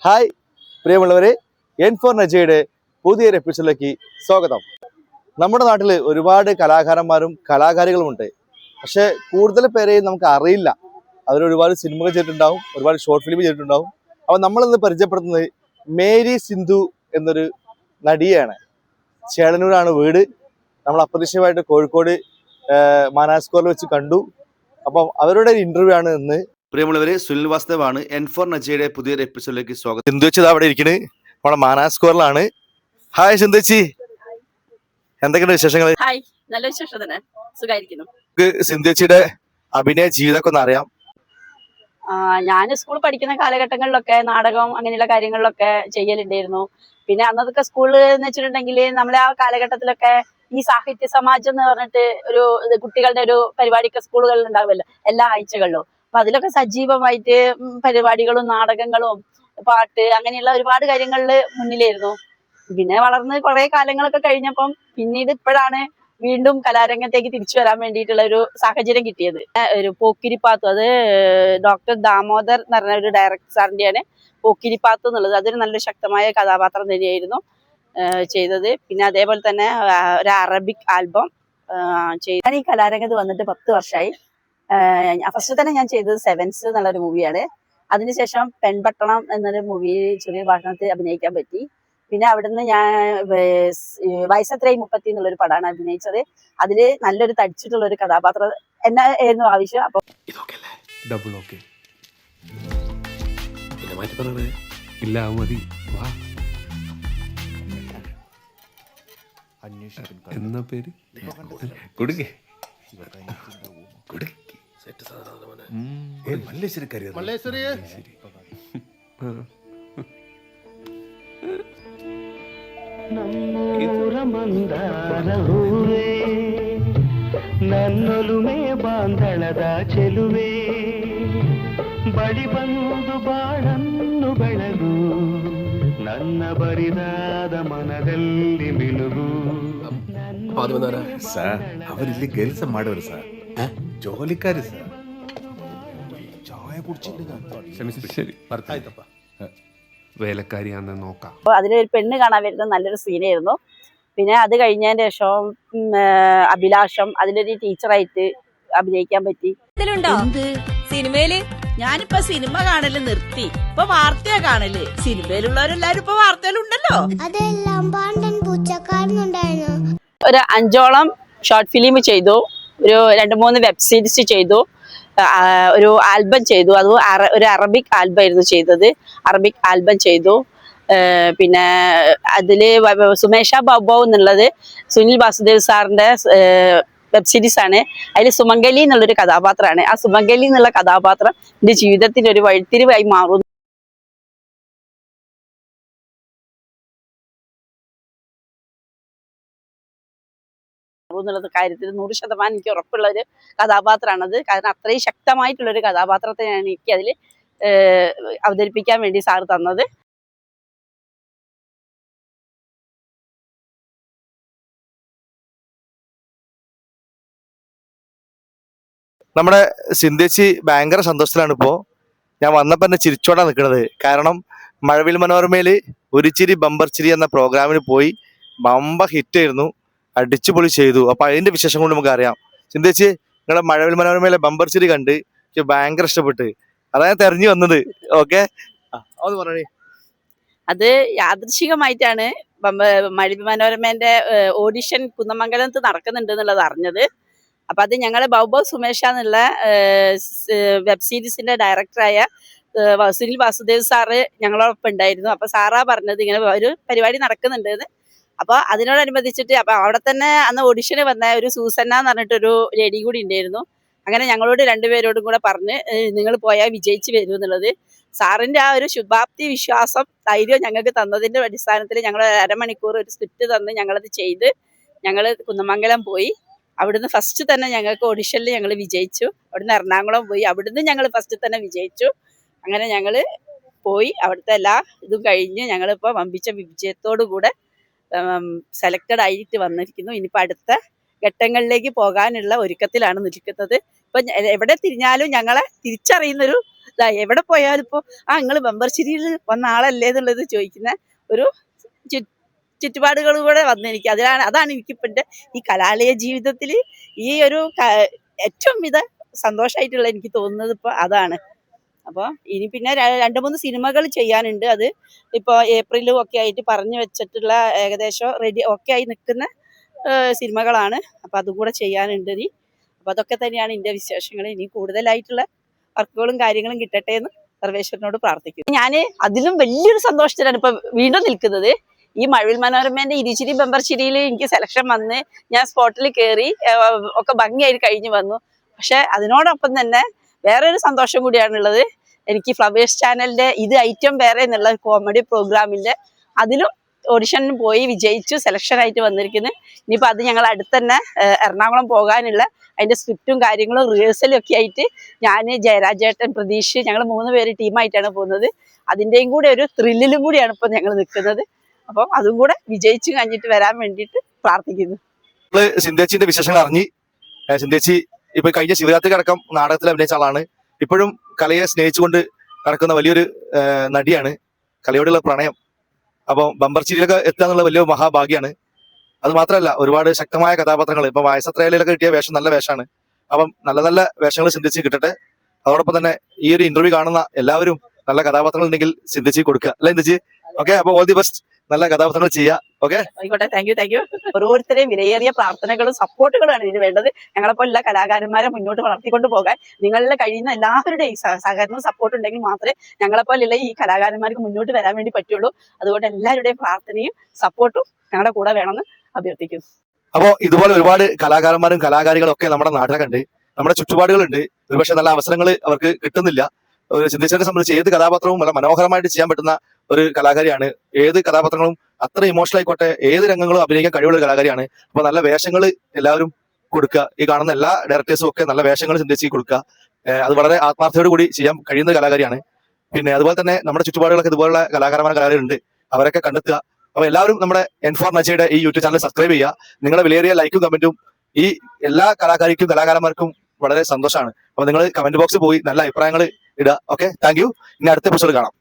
Hi പ്രിയമുള്ളവരെ, N4 നജയുടെ പുതിയൊരു എപ്പിസോഡിലേക്ക് സ്വാഗതം. നമ്മുടെ നാട്ടിൽ ഒരുപാട് കലാകാരന്മാരും കലാകാരികളുമുണ്ട്. പക്ഷേ കൂടുതൽ പേരെയും നമുക്ക് അറിയില്ല. അവരൊരുപാട് സിനിമകൾ ചെയ്തിട്ടുണ്ടാവും, ഒരുപാട് ഷോർട്ട് ഫിലിം ചെയ്തിട്ടുണ്ടാവും. അപ്പോൾ നമ്മളിന്ന് പരിചയപ്പെടുത്തുന്നത് മേരി സിന്ധു എന്നൊരു നടിയാണ്. ചേളന്നൂരാണ് വീട്. നമ്മൾ അപ്രതീക്ഷിതമായിട്ട് കോഴിക്കോട് മാനാസ്കോറിൽ വെച്ച് കണ്ടു. അപ്പം അവരുടെ ഇന്റർവ്യൂ ആണ് ഇന്ന്. പ്രിയമുള്ളവരെ, സുനിൽ വാസ്തവാണ്. N4 നജയുടെ പുതിയൊരു എപ്പിസോഡിലേക്ക് സ്വാഗതം. സിന്ധു ചേച്ചി അവിടെ ഇരിക്കുന്നത് നമ്മളെ മാനാസ്കോറിലാണ്. ഹായ് സിന്ധു ചേച്ചി, എന്തൊക്കെയുണ്ട് വിശേഷങ്ങൾ? ഹായ്, നല്ല വിശേഷം തന്നെ, സുഖായിരിക്കുന്നു. സിന്ധു ചേച്ചിയുടെ അഭിനയ ജീവിതമൊക്കെ ഒന്ന് അറിയാം. ഞാൻ സ്കൂൾ പഠിക്കുന്ന കാലഘട്ടങ്ങളിലൊക്കെ നാടകം അങ്ങനെയുള്ള കാര്യങ്ങളിലൊക്കെ ചെയ്യലുണ്ടായിരുന്നു. പിന്നെ അന്നതൊക്കെ സ്കൂളിൽ എന്ന് വെച്ചിട്ടുണ്ടെങ്കിൽ നമ്മളെ ആ കാലഘട്ടത്തിലൊക്കെ ഈ സാഹിത്യ സമാജം എന്ന് പറഞ്ഞിട്ട് ഒരു കുട്ടികളുടെ ഒരു പരിപാടിയൊക്കെ സ്കൂളുകളിൽ ഉണ്ടാവുമല്ലോ എല്ലാ ആഴ്ചകളിലും. അപ്പൊ അതിലൊക്കെ സജീവമായിട്ട് പരിപാടികളും നാടകങ്ങളും പാട്ട് അങ്ങനെയുള്ള ഒരുപാട് കാര്യങ്ങളിൽ മുന്നിലായിരുന്നു. പിന്നെ വളർന്ന് കുറെ കാലങ്ങളൊക്കെ കഴിഞ്ഞപ്പം പിന്നീട് ഇപ്പോഴാണ് വീണ്ടും കലാരംഗത്തേക്ക് തിരിച്ചു വരാൻ വേണ്ടിയിട്ടുള്ള ഒരു സാഹചര്യം കിട്ടിയത്. ഒരു പോക്കിരിപ്പാത്തു, അത് ഡോക്ടർ ദാമോദർ എന്ന് പറഞ്ഞ ഒരു ഡയറക്ടർ സാറിന്റെയാണ് പോക്കിരിപ്പാത്തു എന്നുള്ളത്. അതൊരു നല്ല ശക്തമായ കഥാപാത്രം തന്നെയായിരുന്നു ചെയ്തത്. പിന്നെ അതേപോലെ തന്നെ ഒരു അറബിക് ആൽബം ചെയ്തു. ഞാൻ ഈ കലാരംഗത്ത് വന്നിട്ട് 10 വർഷമായി. ഫസ്റ്റ് തന്നെ ഞാൻ ചെയ്തത് സെവൻസ് എന്നുള്ളൊരു മൂവിയാണ്. അതിനുശേഷം പെൺപട്ടണം എന്നൊരു മൂവി ചെറിയ ഭാഷണത്തിൽ അഭിനയിക്കാൻ പറ്റി. പിന്നെ അവിടുന്ന് ഞാൻ വയസ്സത്രയും 30 എന്നുള്ളൊരു പടമാണ് അഭിനയിച്ചത്. അതില് നല്ലൊരു തടിച്ചിട്ടുള്ള ഒരു കഥാപാത്രം എന്നായിരുന്നു ആവശ്യം. അപ്പൊ എന്നാ പേര് ನನ್ನೊಲುಮೆ ಬಾಂಧಳದ ಚೆಲುವೆ ಬಳಿ ಬಂದು ಬಾಳನ್ನು ಬೆಳಗು ನನ್ನ ಬರಿದಾದ ಮನದಲ್ಲಿ ಮಿನುಗು. ಸರ್, ಅವರಿಲ್ಲಿ ಕೆಲಸ ಮಾಡೋರು ಸರ್, ಜೋಲಿಕಾರಿ ಸರ್. ചായ കുടിച്ചിട്ട് ശരി വേലക്കാരിയാന്ന് നോക്കാം. അപ്പൊ അതിലൊരു പെണ്ണ് കാണാൻ വരുന്ന നല്ലൊരു സീനായിരുന്നു. പിന്നെ അത് കഴിഞ്ഞതിന് ശേഷം അഭിലാഷം അതിലൊരു ടീച്ചറായിട്ട് അഭിനയിക്കാൻ പറ്റി. സിനിമയില് ഞാനിപ്പോ സിനിമ കാണല് നിർത്തി, ഇപ്പൊ വാർത്തയാ കാണല്. സിനിമയിലുള്ളവരെല്ലാരും ഇപ്പൊ വാർത്തയിലുണ്ടല്ലോ. അതെല്ലാം പാണ്ടൻ പൂച്ചക്കാരനുണ്ടായിരുന്നു. ഒരു 5ഓളം ഷോർട്ട് ഫിലിം ചെയ്തു, ഒരു 2-3 വെബ് സീരീസ് ചെയ്തു, ഒരു ആൽബം ചെയ്തു. അത് ഒരു അറബിക് ആൽബം ആയിരുന്നു ചെയ്തത്. അറബിക് ആൽബം ചെയ്തു. പിന്നെ അതില് സുമേഷ ബാബു എന്നുള്ളത് സുനിൽ വാസുദേവ് സാറിന്റെ വെബ് സീരീസ് ആണ്. അതിൽ സുമംഗലി എന്നുള്ളൊരു കഥാപാത്രമാണ്. ആ സുമംഗലി എന്നുള്ള കഥാപാത്രം എന്റെ ജീവിതത്തിൽ ഒരു വഴിത്തിരിവായി മാറുന്നു എന്നുള്ള കാര്യത്തിൽ 100% എനിക്ക് ഉറപ്പുള്ള ഒരു കഥാപാത്രമാണത്. കാരണം അത്രയും ശക്തമായിട്ടുള്ള ഒരു കഥാപാത്രത്തെയാണ് എനിക്ക് അതിൽ അവതരിപ്പിക്കാൻ വേണ്ടി സാർ തന്നത്. നമ്മുടെ സിന്ധേച്ചി ഭയങ്കര സന്തോഷത്തിലാണ് ഇപ്പോൾ. ഞാൻ വന്നപ്പോൾ തന്നെ ചിരിച്ചോടാ നിൽക്കുന്നത്. കാരണം മഴവിൽ മനോരമയില് ഒരു ചിരി ബമ്പർ ചിരി എന്ന പ്രോഗ്രാമിന് പോയി ബമ്പ ഹിറ്റായിരുന്നു, അടിച്ചുപൊളി ചെയ്തു. അപ്പൊ അതിന്റെ വിശേഷം കൊണ്ട് നമുക്ക് അറിയാം. സിന്ധേച്ചി, നിങ്ങളുടെ മഴവിൽ മനോരമയിലെ ബമ്പർ ചിരി കണ്ട് എനിക്ക് ഭയങ്കര ഇഷ്ടപ്പെട്ട്, അതാണ് തെരഞ്ഞു വന്നത്. ഓക്കെ, അത് പറഞ്ഞേ. അത് യാദൃശികമായിട്ടാണ് മഴവിൽ മനോരമേന്റെ ഓഡിഷൻ കുന്നമംഗലത്ത് നടക്കുന്നുണ്ട് എന്നുള്ളത് അറിഞ്ഞത്. അപ്പൊ അത് ഞങ്ങള് ബൗബോ സുമേഷ എന്നുള്ള വെബ് സീരീസിന്റെ ഡയറക്ടറായ സുനിൽ വാസുദേവ് സാറ് ഞങ്ങളോടൊപ്പം ഉണ്ടായിരുന്നു. അപ്പൊ സാറാ പറഞ്ഞത് ഇങ്ങനെ ഒരു പരിപാടി നടക്കുന്നുണ്ട്. അപ്പൊ അതിനോടനുബന്ധിച്ചിട്ട് അപ്പൊ അവിടെ തന്നെ അന്ന് ഓഡിഷന് വന്ന ഒരു സൂസന്ന എന്ന് പറഞ്ഞിട്ടൊരു ലേഡി കൂടി ഉണ്ടായിരുന്നു. അങ്ങനെ ഞങ്ങളോട് 2 പേരോടും കൂടെ പറഞ്ഞ് നിങ്ങൾ പോയാൽ വിജയിച്ച് വരും എന്നുള്ളത്. സാറിന്റെ ആ ഒരു ശുഭാപ്തി വിശ്വാസം ധൈര്യം ഞങ്ങൾക്ക് തന്നതിന്റെ അടിസ്ഥാനത്തിൽ ഞങ്ങൾ അരമണിക്കൂർ ഒരു സ്ക്രിപ്റ്റ് തന്ന് ഞങ്ങളത് ചെയ്ത് ഞങ്ങൾ കുന്നമംഗലം പോയി. അവിടുന്ന് ഫസ്റ്റ് തന്നെ ഞങ്ങൾക്ക് ഓഡിഷനിൽ ഞങ്ങൾ വിജയിച്ചു. അവിടുന്ന് എറണാകുളം പോയി, അവിടുന്ന് ഞങ്ങൾ ഫസ്റ്റ് തന്നെ വിജയിച്ചു. അങ്ങനെ ഞങ്ങൾ പോയി അവിടുത്തെ എല്ലാ ഇതും കഴിഞ്ഞ് ഞങ്ങളിപ്പോൾ വമ്പിച്ച വിജയത്തോടു കൂടെ സെലക്റ്റഡ് ആയിട്ട് വന്നിരിക്കുന്നു. ഇനിയിപ്പോൾ അടുത്ത ഘട്ടങ്ങളിലേക്ക് പോകാനുള്ള ഒരുക്കത്തിലാണ് നിൽക്കുന്നത്. ഇപ്പം എവിടെ തിരിഞ്ഞാലും ഞങ്ങളെ തിരിച്ചറിയുന്നൊരു എവിടെ പോയാലും ഇപ്പൊ നിങ്ങൾ മെമ്പർഷിരിയിൽ വന്ന ആളല്ലേ എന്നുള്ളത് ചോദിക്കുന്ന ഒരു ചുറ്റുപാടുകൾ കൂടെ വന്നെനിക്ക്. അതാണ് എനിക്കിപ്പോ എൻ്റെ ഈ കലാലയ ജീവിതത്തിൽ ഈ ഒരു ഏറ്റവും സന്തോഷമായിട്ടുള്ള എനിക്ക് തോന്നുന്നത് ഇപ്പൊ അതാണ്. അപ്പോൾ ഇനി പിന്നെ 2-3 സിനിമകൾ ചെയ്യാനുണ്ട്. അത് ഇപ്പോൾ ഏപ്രിലും ഒക്കെ ആയിട്ട് പറഞ്ഞു വെച്ചിട്ടുള്ള ഏകദേശം റെഡി ഒക്കെ ആയി നിൽക്കുന്ന സിനിമകളാണ്. അപ്പോൾ അതും കൂടെ ചെയ്യാനുണ്ട് ഇനി. അപ്പോൾ അതൊക്കെ തന്നെയാണ് എൻ്റെ വിശേഷങ്ങൾ. ഇനി കൂടുതലായിട്ടുള്ള വർക്കുകളും കാര്യങ്ങളും കിട്ടട്ടെ എന്ന് സർവേശ്വരനോട് പ്രാർത്ഥിക്കുന്നു. ഞാൻ അതിലും വലിയൊരു സന്തോഷത്തിലാണ് ഇപ്പൊ വീണ്ടും നിൽക്കുന്നത്. ഈ മഴവിൽ മനോരമേന്റെ ഇരുചിരി മെമ്പർഷിരിയിൽ എനിക്ക് സെലക്ഷൻ വന്ന് ഞാൻ സ്പോട്ടിൽ കയറി ഒക്കെ ഭംഗിയായി കഴിഞ്ഞു വന്നു. പക്ഷെ അതിനോടൊപ്പം തന്നെ വേറെ ഒരു സന്തോഷം കൂടിയാണുള്ളത്. എനിക്ക് ഫ്ലവേഴ്സ് ചാനലിന്റെ ഇത് ഐറ്റം വേറെ എന്നുള്ള കോമഡി പ്രോഗ്രാമിന്റെ അതിലും ഓഡിഷന് പോയി വിജയിച്ചു സെലക്ഷൻ ആയിട്ട് വന്നിരിക്കുന്നു. ഇനിയിപ്പോൾ അത് ഞങ്ങൾ അടുത്ത് തന്നെ എറണാകുളം പോകാനുള്ള അതിന്റെ സ്ക്രിപ്റ്റും കാര്യങ്ങളും റിഹേഴ്സലും ഒക്കെ ആയിട്ട് ഞാൻ, ജയരാജേട്ടൻ, പ്രതീഷ്, ഞങ്ങൾ 3 പേര് ടീമായിട്ടാണ് പോകുന്നത്. അതിൻ്റെയും കൂടെ ഒരു ത്രില്ലിലും കൂടിയാണ് ഇപ്പോൾ ഞങ്ങൾ നിൽക്കുന്നത്. അപ്പം അതും കൂടെ വിജയിച്ചു കഴിഞ്ഞിട്ട് വരാൻ വേണ്ടിയിട്ട് പ്രാർത്ഥിക്കുന്നു. സിന്ധേച്ചിന്റെ വിശേഷങ്ങൾ അറിഞ്ഞ് സിന്ധേച്ചി ഇപ്പൊ കഴിഞ്ഞ ശിവരാത്രി അടക്കം നാടകത്തിൽ അഭിനയിച്ച ആളാണ്. ഇപ്പോഴും കലയെ സ്നേഹിച്ചുകൊണ്ട് നടക്കുന്ന വലിയൊരു നടിയാണ്. കലയോടുള്ള പ്രണയം. അപ്പം ബമ്പർച്ചിരിയിലൊക്കെ എത്തുക എന്നുള്ള വലിയ മഹാഭാഗ്യമാണ്. അത് മാത്രമല്ല, ഒരുപാട് ശക്തമായ കഥാപാത്രങ്ങൾ ഇപ്പൊ വയസ്സത്രയിലൊക്കെ കിട്ടിയ വേഷം നല്ല വേഷമാണ്. അപ്പം നല്ല നല്ല വേഷങ്ങൾ സിന്ധിച്ച് കിട്ടട്ടെ. അതോടൊപ്പം തന്നെ ഈ ഒരു ഇന്റർവ്യൂ കാണുന്ന എല്ലാവരും നല്ല കഥാപാത്രങ്ങൾ ഉണ്ടെങ്കിൽ സിന്ധിച്ച് കൊടുക്കുക അല്ലെ സിന്ധിച്ച്? ഓക്കെ, അപ്പൊ ഓൾ ദി ബെസ്റ്റ്. നല്ല കഥാപാത്രങ്ങൾ ചെയ്യുക. ഓക്കെ, ആയിക്കോട്ടെ. Thank you. ഓരോരുത്തരെയും വിലയേറിയ പ്രാർത്ഥനകളും സപ്പോർട്ടുകളാണ് ഇതിന് വേണ്ടത്. ഞങ്ങളെപ്പോലുള്ള കലാകാരന്മാരെ മുന്നോട്ട് വളർത്തിക്കൊണ്ട് പോകാൻ നിങ്ങളിൽ കഴിയുന്ന എല്ലാവരുടെയും സഹകരണവും സപ്പോർട്ട് ഉണ്ടെങ്കിൽ മാത്രമേ ഞങ്ങളെപ്പോലുള്ള ഈ കലാകാരന്മാർക്ക് മുന്നോട്ട് വരാൻ വേണ്ടി പറ്റുള്ളൂ. അതുകൊണ്ട് എല്ലാവരുടെയും പ്രാർത്ഥനയും സപ്പോർട്ടും ഞങ്ങളുടെ കൂടെ വേണമെന്ന് അഭ്യർത്ഥിക്കുന്നു. അപ്പോൾ ഇതുപോലെ ഒരുപാട് കലാകാരന്മാരും കലാകാരികളും ഒക്കെ നമ്മുടെ നാട്ടിലൊക്കെ ഉണ്ട്, നമ്മുടെ ചുറ്റുപാടുകളുണ്ട്. ഒരുപക്ഷെ നല്ല അവസരങ്ങൾ അവർക്ക് കിട്ടുന്നില്ല. ഒരു ചിന്തിച്ചതിനെ സംബന്ധിച്ച് ഏത് കഥാപാത്രവും വളരെ മനോഹരമായിട്ട് ചെയ്യാൻ പറ്റുന്ന ഒരു കലാകാരിയാണ്. ഏത് കഥാപാത്രങ്ങളും അത്ര ഇമോഷണൽ ആയിക്കോട്ടെ, ഏത് രംഗങ്ങളും അഭിനയിക്കാൻ കഴിവുള്ള ഒരു കലാകാരിയാണ്. അപ്പൊ നല്ല വേഷങ്ങൾ എല്ലാവരും കൊടുക്കുക. ഈ കാണുന്ന എല്ലാ ഡയറക്ടേഴ്സും ഒക്കെ നല്ല വേഷങ്ങൾ ചിന്തിച്ച് കൊടുക്കുക. അത് വളരെ ആത്മാർത്ഥയോട് കൂടി ചെയ്യാൻ കഴിയുന്ന കലാകാരിയാണ്. പിന്നെ അതുപോലെ തന്നെ നമ്മുടെ ചുറ്റുപാടുകളൊക്കെ ഇതുപോലുള്ള കലാകാരന്മാരുണ്ട്, അവരൊക്കെ കണ്ടെത്തുക. അപ്പൊ എല്ലാവരും നമ്മുടെ N4 നജയുടെ ഈ യൂട്യൂബ് ചാനൽ സബ്സ്ക്രൈബ് ചെയ്യുക. നിങ്ങളുടെ വിലയേറിയ ലൈക്കും കമന്റും ഈ എല്ലാ കലാകാരിക്കും കലാകാരന്മാർക്കും വളരെ സന്തോഷമാണ്. അപ്പൊ നിങ്ങൾ കമന്റ് ബോക്സിൽ പോയി നല്ല അഭിപ്രായങ്ങൾ ഇടുക. Okay, thank you. ഇനി അടുത്ത എപ്പിസോഡ് കാണാം.